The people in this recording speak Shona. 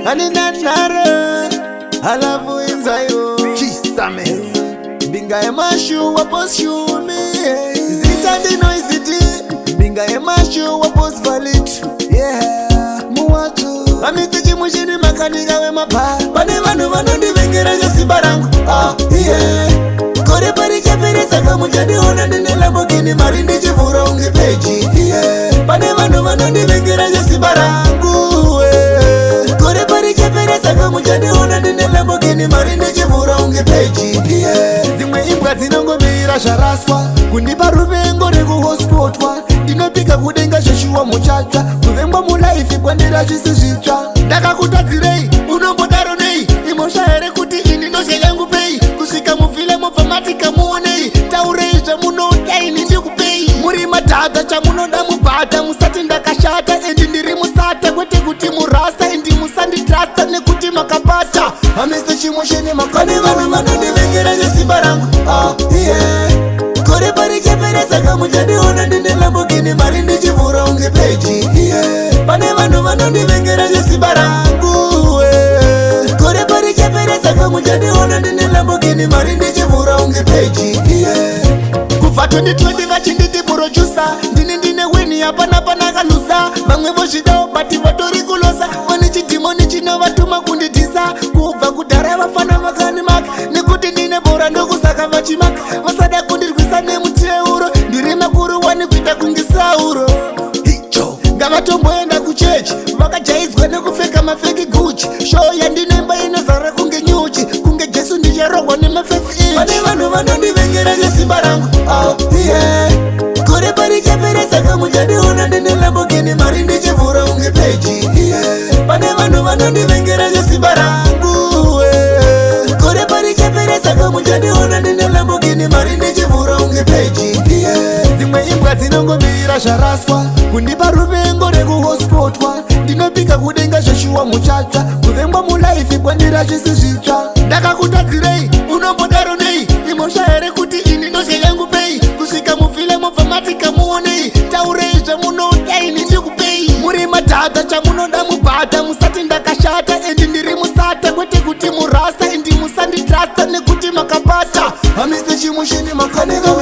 Anina nara alafu inzayo chisame mbinga ya mashu wapos shumi zita dino iziti mbinga ya mashu wapos valit muwatu amitichi mushini makanika we mapa pane vanu vanondivengera jasimba rangu kore pari chaperesa kamujadi ona ndine Lamborghini mari ndichivhura unge peji pane vanhu vanondivengera jasimba rangu kore pari chaperesa kamujadi ona ndine Lamborghini mari ndichivhura unge peji dzimwe imbwa dzinongomira zvaraswa kundipa ruvengo rekuhospotwa ndinopika kudenga zveshuwa muchatsva kuvengwa mulaifi kwandira zvisi zvitsva ndakakutadzirei unombodaro nei imhosva here kuti ini ndozha yangu pei kusvika muvhile mobva mati kamuonei taurei zvemunodaini ndikupei muri madhadha chamunoda mubhata musati ndakashata endi ndiri musata kwete kuti murasta endi musanditrasta nekuti makapata hamisi chimusheni makane vanhu vanondivengera nesimba rangu kore pari chaperesa kamujadiona ndine Lamborghini mari ndichivhura unge peji pane vanhu vanondivengera nesimba rangu kore pari chaperesa kamujadiona ndine Lamborghini mari ndichivhura unge peji kubva 2020 vachinditi purochusa ndine weni hapana panakalusa vamwe vozvidawo bati vatori kulosa vane chidhimoni chinovatuma kundidhisa kubva kudhara vafana vakanimaka nekuti ndine bhora ndokusaka vachimaka vasada kundirwisa nemuteuro ndiri makuru wani kuita kunge sauro icho ngavatomboenda kuchechi vakajaidzwa nekupfeka mafeki guchi shoo yandinemba inozara kunge nyuchi kunge jesu ndicharohwa nemafefi inchi pane vanhu vanondivengera nesimba rangu kore pari chaperesa kamujadiona ndine Lamborghini mari ndichivhura unge peji pane vanhu vanondivengera nesimba rangu kore pari chaperesa kamujadiona ndine Lamborghini mari ndichivhura unge peji dzimwe imbwa dzinongomira zvaraswa kundipa ruvengo rekuhospotwa ndinopika kudenga zveshuwa muchatsva kuvengwa mulaifi kwandira zvisi zvitsva ndakakutadzirei unombodaro nei imhosva here kuti ini ndozha yangu pei kusvika muvhile mobva mati kamuonei taurei zvemunodaini ndikupei muri madhadha chamunoda mubhata musati ndakashata endi ndiri musata kwete kuti murasta endi musanditrasta nekuti makapata hamisi chimushini makanika